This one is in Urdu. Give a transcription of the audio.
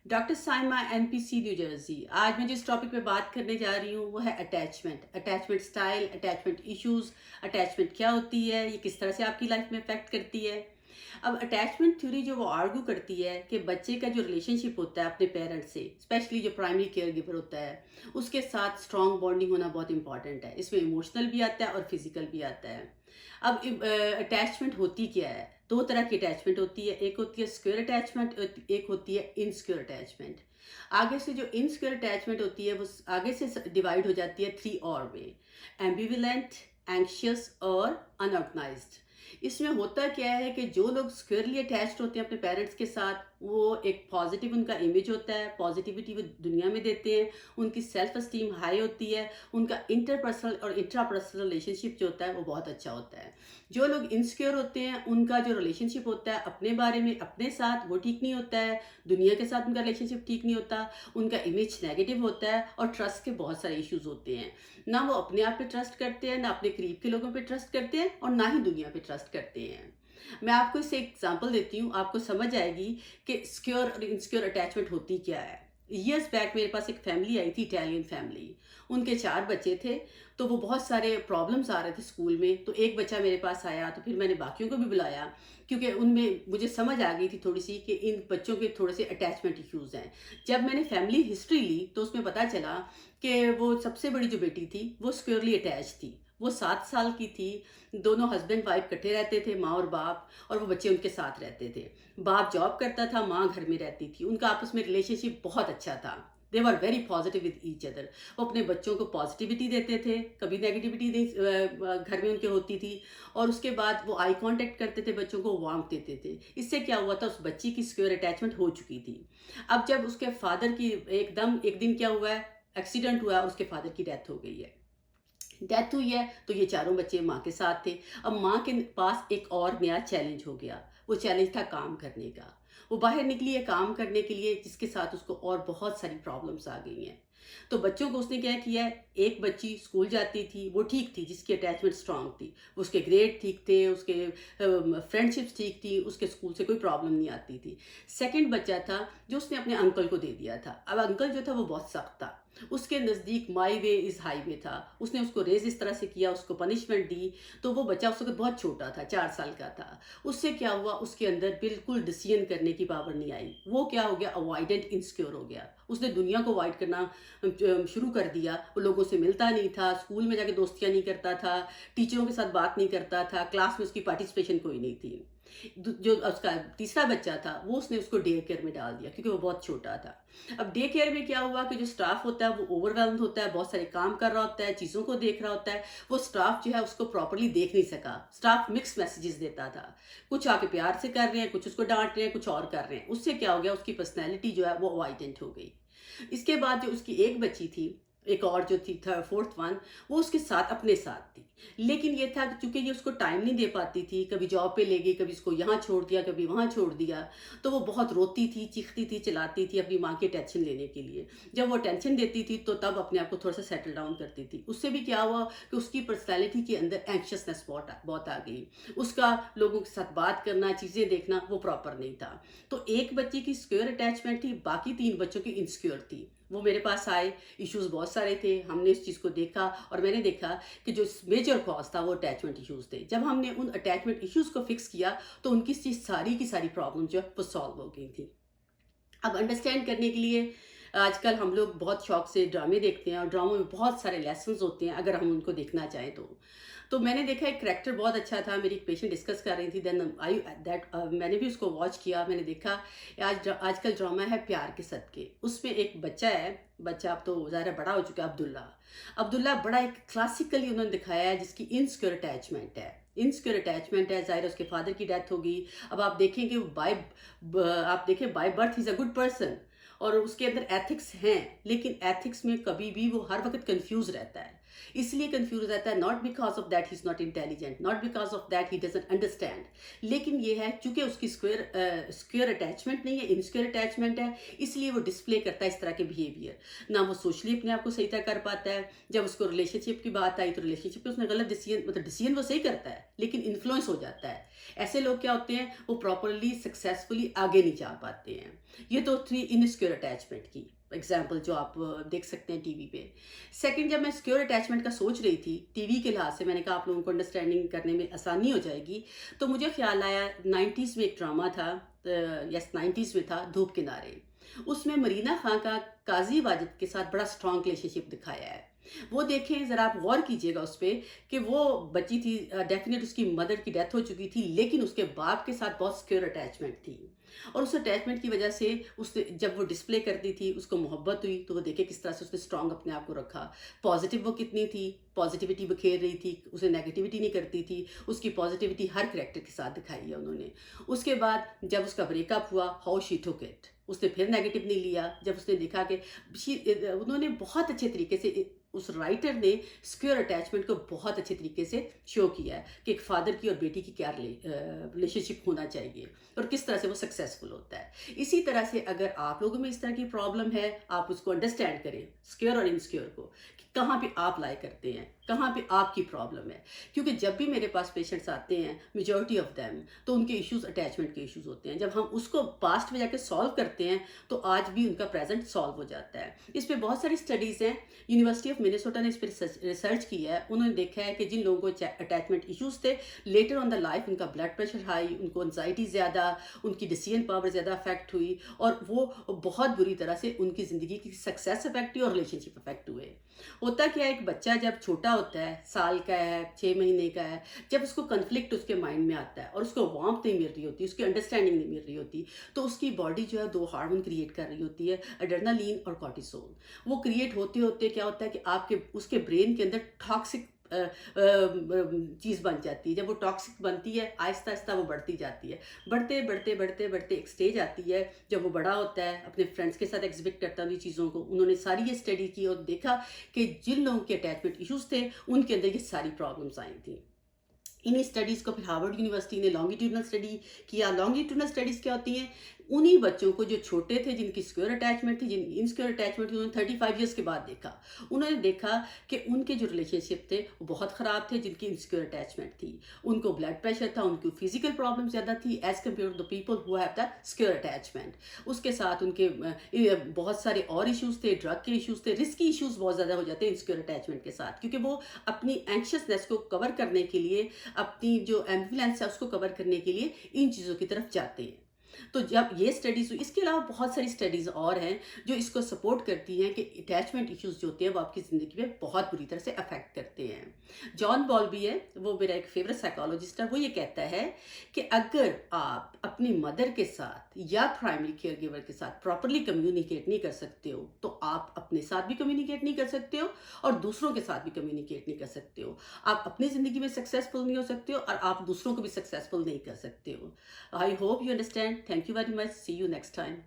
ڈاکٹر سائمہ این پی سی نیو جرسی. آج میں جس ٹاپک پہ بات کرنے جا رہی ہوں وہ ہے attachment style, attachment issues. Attachment کیا ہوتی ہے، یہ کس طرح سے آپ کی لائف میں افیکٹ کرتی ہے. اب اٹیچمنٹ تھیوری جو وہ آرگو کرتی ہے کہ بچے کا جو ریلیشن شپ ہوتا ہے اپنے پیرنٹ سے، اسپیشلی جو پرائمری کیئر گیور ہوتا ہے، اس کے ساتھ اسٹرانگ بانڈنگ ہونا بہت امپورٹنٹ ہے. اس میں ایموشنل بھی آتا ہے اور فزیکل بھی آتا ہے. اب اٹیچمنٹ ہوتی کیا ہے؟ دو طرح کی اٹیچمنٹ ہوتی ہے. ایک ہوتی ہے سیکیور اٹیچمنٹ، ایک ہوتی ہے انسیکیور اٹیچمنٹ. آگے سے جو انسیکیور اٹیچمنٹ ہوتی ہے وہ آگے سے ڈیوائڈ ہو جاتی ہے 3 اور میں: ایمبیولنٹ، اینکشیس اور انآرگنائزڈ. اس میں ہوتا کیا ہے کہ جو لوگ سیکیورلی اٹیچڈ ہوتے ہیں اپنے پیرنٹس کے ساتھ، وہ ایک پازیٹیو ان کا امیج ہوتا ہے، پازیٹیوٹی وہ دنیا میں دیتے ہیں، ان کی سیلف اسٹیم ہائی ہوتی ہے، ان کا انٹر پرسنل اور انٹرا پرسنل ریلیشن شپ جو ہوتا ہے وہ بہت اچھا ہوتا ہے. جو لوگ انسیکیور ہوتے ہیں ان کا جو ریلیشن شپ ہوتا ہے اپنے بارے میں، اپنے ساتھ، وہ ٹھیک نہیں ہوتا ہے. دنیا کے ساتھ ان کا ریلیشن شپ ٹھیک نہیں ہوتا، ان کا امیج نیگیٹو ہوتا ہے اور ٹرسٹ کے بہت سارے ایشوز ہوتے ہیں. نہ وہ اپنے آپ پہ ٹرسٹ کرتے ہیں، نہ اپنے قریب کے لوگوں پہ ٹرسٹ کرتے ہیں، اور نہ ہی دنیا پہ ٹرسٹ کرتے ہیں. میں آپ کو اس سے ایک ایگزامپل دیتی ہوں، آپ کو سمجھ آئے گی کہ سیکیور اور انسیکیور اٹیچمنٹ ہوتی کیا ہے. ایئرس بیک میرے پاس ایک فیملی آئی تھی، اٹیلین فیملی. ان کے 4 بچے تھے. تو وہ بہت سارے پرابلمس آ رہے تھے اسکول میں. تو ایک بچہ میرے پاس آیا تو پھر میں نے باقیوں کو بھی بلایا، کیونکہ ان میں مجھے سمجھ آ گئی تھی تھوڑی سی کہ ان بچوں کے تھوڑے سے اٹیچمنٹ ایشوز ہیں. جب میں نے فیملی ہسٹری لی تو اس میں پتہ چلا کہ وہ سب سے بڑی جو بیٹی تھی وہ سیکیورلی اٹیچ تھی. وہ 7 سال کی تھی. دونوں ہسبینڈ وائف کٹھے رہتے تھے، ماں اور باپ، اور وہ بچے ان کے ساتھ رہتے تھے. باپ جاب کرتا تھا، ماں گھر میں رہتی تھی. ان کا آپس میں ریلیشن شپ بہت اچھا تھا. They are very positive with each other. وہ اپنے بچوں کو پازیٹیوٹی دیتے تھے، کبھی نیگیٹیوٹی گھر میں ان کے ہوتی تھی. اور اس کے بعد وہ آئی کانٹیکٹ کرتے تھے، بچوں کو وارمتھ دیتے تھے. اس سے کیا ہوا تھا، اس بچی کی سیکیور اٹیچمنٹ ہو چکی تھی. اب جب اس کے فادر کی ایک دن کیا ہوا ہے، ایکسیڈنٹ ہوا ہے، اس کے فادر کی ڈیتھ ہو گئی ہے. ڈیتھ ہوئی ہے تو یہ چاروں بچے ماں کے ساتھ تھے. اب ماں کے پاس ایک اور نیا چیلنج ہو گیا. وہ چیلنج تھا کام کرنے کا. وہ باہر نکلی ہے کام کرنے کے لیے، جس کے ساتھ اس کو اور بہت ساری پرابلمس آ گئی ہیں. تو بچوں کو اس نے کیا کیا ہے، ایک بچی اسکول جاتی تھی، وہ ٹھیک تھی، جس کی اٹیچمنٹ اسٹرانگ تھی، اس کے گریڈ ٹھیک تھے، اس کے فرینڈ شپس ٹھیک تھی، اس کے اسکول سے کوئی پرابلم نہیں آتی تھی. سیکنڈ بچہ تھا جو اس نے اپنے انکل کو دے دیا تھا. اب انکل جو تھا وہ بہت سخت تھا. اس کے نزدیک مائی وے از ہائی وے تھا. اس نے اس کو ریز اس طرح سے کیا، اس کو پنشمنٹ دی. تو وہ بچہ اس وقت بہت چھوٹا تھا، 4 سال کا تھا. اس سے کیا ہوا، اس کے اندر بالکل ڈیسیژن کرنے کی پاور نہیں آئی. وہ کیا ہو گیا، اوائڈنٹ انسیکیور ہو گیا. اس نے دنیا کو اوائڈ کرنا شروع کر دیا. وہ لوگوں سے ملتا نہیں تھا، اسکول میں جا کے دوستیاں نہیں کرتا تھا، ٹیچروں کے ساتھ بات نہیں کرتا تھا، کلاس میں اس کی پارٹیسپیشن کوئی نہیں تھی. جو اس کا تیسرا بچہ تھا وہ اس نے اس کو ڈے کیئر میں ڈال دیا، کیونکہ وہ بہت چھوٹا تھا. اب ڈے کیئر میں کیا ہوا کہ جو اسٹاف ہوتا ہے وہ اوور ویلمڈ ہوتا ہے، بہت سارے کام کر رہا ہوتا ہے، چیزوں کو دیکھ رہا ہوتا ہے. وہ اسٹاف جو ہے اس کو پراپرلی دیکھ نہیں سکا. اسٹاف مکس میسیجز دیتا تھا، کچھ آ کے پیار سے کر رہے ہیں، کچھ اس کو ڈانٹ رہے ہیں، کچھ اور کر رہے ہیں. اس سے کیا ہو گیا، اس کی پرسنالٹی جو ہے وہ اوائڈنٹ ہو گئی. اس کے بعد جو اس کی ایک بچی تھی، ایک اور جو تھی فورتھ ون، وہ اس کے ساتھ اپنے ساتھ تھی. لیکن یہ تھا کہ چونکہ یہ اس کو ٹائم نہیں دے پاتی تھی، کبھی جاب پہ لے گئی، کبھی اس کو یہاں چھوڑ دیا، کبھی وہاں چھوڑ دیا، تو وہ بہت روتی تھی، چیختی تھی، چلاتی تھی اپنی ماں کی ٹینشن لینے کے لیے. جب وہ ٹینشن دیتی تھی تو تب اپنے آپ کو تھوڑا سا سیٹل ڈاؤن کرتی تھی. اس سے بھی کیا ہوا کہ اس کی پرسنالٹی کے اندر اینکشسنس بہت آ گئی. اس کا لوگوں کے ساتھ بات کرنا، چیزیں دیکھنا وہ پراپر نہیں تھا. تو ایک بچی کی سیکیور اٹیچمنٹ تھی، باقی 3 بچوں کی انسیکیور تھی. وہ میرے پاس آئے، ایشوز بہت سارے تھے. ہم نے اس چیز کو دیکھا اور میں نے دیکھا کہ جو میجر کاز تھا وہ اٹیچمنٹ ایشوز تھے. جب ہم نے ان اٹیچمنٹ ایشوز کو فکس کیا تو ان کی ساری کی ساری پرابلم جو ہے وہ سالو ہو گئی تھی. اب انڈرسٹینڈ کرنے کے لیے آج کل ہم لوگ بہت شوق سے ڈرامے دیکھتے ہیں، اور ڈراموں میں بہت سارے لیسنز ہوتے ہیں اگر ہم ان کو دیکھنا چاہیں تو میں نے دیکھا ایک کریکٹر بہت اچھا تھا. میری ایک پیشنٹ ڈسکس کر رہی تھی، دین میں نے بھی اس کو واچ کیا. میں نے دیکھا آج کل ڈرامہ ہے پیار کے صدقے. اس میں ایک بچہ ہے، بچہ اب تو ظاہر بڑا ہو چکا ہے، عبداللہ بڑا ایک کلاسیکلی انہوں نے دکھایا ہے، جس کی انسیکیور اٹیچمنٹ ہے. انسیکیور اٹیچمنٹ ہے، ظاہر اس کے فادر کی ڈیتھ ہوگی. اب آپ دیکھیں کہ آپ دیکھیں by birth is a good person, اور اس کے اندر ایتھکس ہیں، لیکن ایتھکس میں کبھی بھی وہ ہر وقت کنفیوز رہتا ہے. اس لیے کنفیوز رہتا ہے، not because of that he is not intelligent, not because of that he doesn't understand, لیکن یہ ہے چونکہ اس کی اسکوئر اٹیچمنٹ نہیں ہے، انسکوئر اٹیچمنٹ ہے، اس لیے وہ ڈسپلے کرتا ہے اس طرح کے بیہیویئر، نہ وہ سوشلی اپنے آپ کو صحیح طرح کر پاتا ہے۔ جب اس کو ریلیشن شپ کی بات آئی تو ریلیشن شپ پہ اس نے غلط ڈیسیژن، مطلب ڈیسیژن وہ صحیح کرتا ہے لیکن انفلوئنس ہو جاتا ہے۔ ایسے لوگ کیا ہوتے ہیں، وہ پراپرلی سکسیزفلی آگے نہیں جا پاتے ہیں۔ یہ تو تھری انسکیور اٹیچمنٹ کی ایگزامپل جو آپ دیکھ سکتے ہیں ٹی وی پہ۔ سیکنڈ، جب میں سیکیور اٹیچمنٹ کا سوچ رہی تھی ٹی وی کے لحاظ سے، میں نے کہا آپ لوگوں کو انڈرسٹینڈنگ کرنے میں آسانی ہو جائے گی، تو مجھے خیال آیا 90s میں ایک ڈرامہ تھا، یس 90s میں تھا، دھوپ کنارے۔ اس میں مرینا خان کا قاضی واجد کے ساتھ بڑا اسٹرانگ ریلیشن شپ دکھایا ہے۔ وہ دیکھیں ذرا، آپ غور کیجئے گا اس پہ کہ وہ بچی تھی، ڈیفینیٹ اس کی مدر کی ڈیتھ ہو چکی تھی، لیکن اس کے باپ کے ساتھ بہت سیکیور اٹیچمنٹ تھی، اور اس اٹیچمنٹ کی وجہ سے اس نے جب وہ ڈسپلے کرتی تھی، اس کو محبت ہوئی، تو وہ دیکھے کس طرح سے اس نے اسٹرانگ اپنے آپ کو رکھا۔ پازیٹیو وہ کتنی تھی، پازیٹیوٹی بکھیر رہی تھی، اسے نیگیٹیوٹی نہیں کرتی تھی، اس کی پازیٹیوٹی ہر کریکٹر کے ساتھ دکھائی ہے انہوں نے۔ اس کے بعد جب اس کا بریک اپ ہوا، ہاؤ شی ٹوک اٹ، اس نے پھر نیگیٹو نہیں لیا، جب اس نے دیکھا کہ انہوں نے بہت اچھے طریقے سے، اس رائٹر نے سیکیور اٹیچمنٹ کو بہت اچھے طریقے سے شو کیا ہے کہ ایک فادر کی اور بیٹی کی کیا ریلیشن شپ ہونا چاہیے اور کس طرح سے وہ سکسیزفل ہوتا ہے۔ اسی طرح سے اگر آپ لوگوں میں اس طرح کی پرابلم ہے، آپ اس کو انڈرسٹینڈ کریں، سیکیور اور انسیکیور کو، کہ کہاں پہ آپ لائے کرتے ہیں، کہاں پہ آپ کی پرابلم ہے۔ کیونکہ جب بھی میرے پاس پیشنٹس آتے ہیں، میجورٹی آف دیم، تو ان کے ایشوز اٹیچمنٹ کے ایشوز ہوتے ہیں۔ جب ہم اس کو پاسٹ میں جا کے سالو کرتے ہیں تو آج بھی ان کا پریزنٹ سالو ہو جاتا ہے۔ اس پہ بہت ساری اسٹڈیز ہیں، یونیورسٹی آف منیسوٹا نے اس پہ ریسرچ کی ہے، انہوں نے دیکھا ہے کہ جن لوگوں کو اٹیچمنٹ ایشوز تھے، لیٹر آن دا لائف ان کا بلڈ پریشر ہائی، ان کو انزائٹی زیادہ، ان کی ڈیسیژن پاور زیادہ افیکٹ ہوئی، اور وہ بہت بری طرح سے ان کی زندگی کی سکسیس افیکٹ ہوئی اور ریلیشن شپ افیکٹ ہوئے۔ ہوتا کیا ہے، ایک بچہ جب چھوٹا ہوتا ہے، سال کا ہے، 6 مہینے کا ہے، جب اس کو کنفلکٹ اس کے مائنڈ میں آتا ہے اور اس کو وارمتھ نہیں مل رہی ہوتی، اس کی انڈرسٹینڈنگ نہیں مل رہی ہوتی، تو اس کی باڈی جو ہے دو ہارمون کریٹ کر رہی ہوتی ہے، ایڈرنالین اور کورٹیسول۔ وہ کریٹ ہوتے ہوتے کیا ہوتا ہے کہ آپ کے اس کے برین کے اندر ٹاکسک چیز بن جاتی ہے۔ جب وہ ٹاکسک بنتی ہے، آہستہ آہستہ وہ بڑھتی جاتی ہے، بڑھتے بڑھتے بڑھتے بڑھتے ایک سٹیج آتی ہے جب وہ بڑا ہوتا ہے، اپنے فرینڈس کے ساتھ ایگزبٹ کرتا ہے ان چیزوں کو۔ انہوں نے ساری یہ اسٹڈی کی اور دیکھا کہ جن لوگوں کے اٹیچمنٹ ایشوز تھے، ان کے اندر یہ ساری پرابلمس آئی تھیں۔ انہی اسٹڈیز کو پھر ہارورڈ یونیورسٹی نے لانگیٹیوڈنل اسٹڈی کیا۔ لانگیٹیوڈنل اسٹڈیز کیا ہوتی ہیں، انہی بچوں کو جو چھوٹے تھے، جن کی سیکیور اٹیچمنٹ تھی، جن کی انسیکیور اٹیچمنٹ تھی، انہوں نے 35 ایئرس کے بعد دیکھا، انہوں نے دیکھا کہ ان کے جو ریلیشن شپ تھے وہ بہت خراب تھے، جن کی انسیکیور اٹیچمنٹ تھی۔ ان کو بلڈ پریشر تھا، ان کی فزیکل پرابلم زیادہ تھی as compared to the people who have the secure attachment. اس کے ساتھ ان کے بہت سارے اور ایشوز تھے، ڈرگ کے ایشوز تھے، رسکی ایشوز بہت زیادہ ہو جاتے ہیں انسیکیور اٹیچمنٹ کے ساتھ، کیونکہ وہ اپنی اینکشسنیس کو کور کرنے کے لیے، اپنی جو ایمبیولینس ہے اس کو کور کرنے کے لیے ان چیزوں کی طرف جاتے ہیں۔ تو جب یہ اسٹڈیز ہوئی، اس کے علاوہ بہت ساری اسٹڈیز اور ہیں جو اس کو سپورٹ کرتی ہیں کہ اٹیچمنٹ ایشوز جو ہوتے ہیں وہ آپ کی زندگی میں بہت بری طرح سے افیکٹ کرتے ہیں۔ جان بولبی ہے، وہ میرا ایک فیورٹ سائیکالوجسٹ ہے، وہ یہ کہتا ہے کہ اگر آپ اپنی مدر کے ساتھ یا پرائمری کیئر گیور کے ساتھ پراپرلی کمیونیکیٹ نہیں کر سکتے ہو، تو آپ اپنے ساتھ بھی کمیونیکیٹ نہیں کر سکتے ہو اور دوسروں کے ساتھ بھی کمیونیکیٹ نہیں کر سکتے ہو۔ آپ اپنی زندگی میں سکسیزفل نہیں ہو سکتے ہو اور آپ دوسروں کو بھی سکسیزفل نہیں کر سکتے ہو۔ I hope you understand. Thank you very much. See you next time.